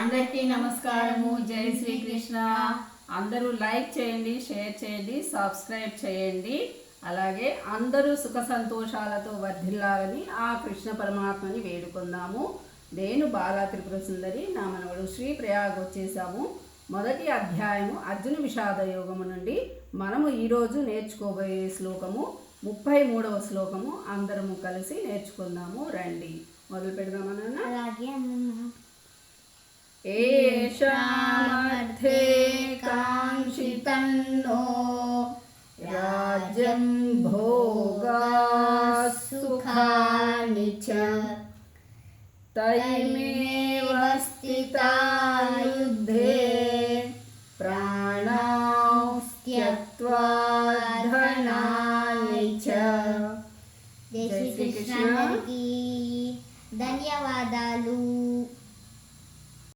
అందరికీ నమస్కారము. జై శ్రీకృష్ణ. అందరూ లైక్ చేయండి, షేర్ చేయండి, సబ్స్క్రైబ్ చేయండి. అలాగే అందరూ సుఖ సంతోషాలతో వర్ధిల్లాలని ఆ కృష్ణ పరమాత్మని వేడుకుందాము. నేను బాలా త్రిపుర సుందరి, నా మనవడు శ్రీ ప్రయాగ్ వచ్చేసాము. మొదటి అధ్యాయము అర్జున విషాద యోగము నుండి మనము ఈరోజు నేర్చుకోబోయే శ్లోకము 33వ శ్లోకము. అందరము కలిసి నేర్చుకుందాము. రండి మొదలు పెడదామన్నా. ఏషామర్థే కాంక్షితన్నో రాజ్యం భోగా సుఖాని చ తైమేవ స్థితా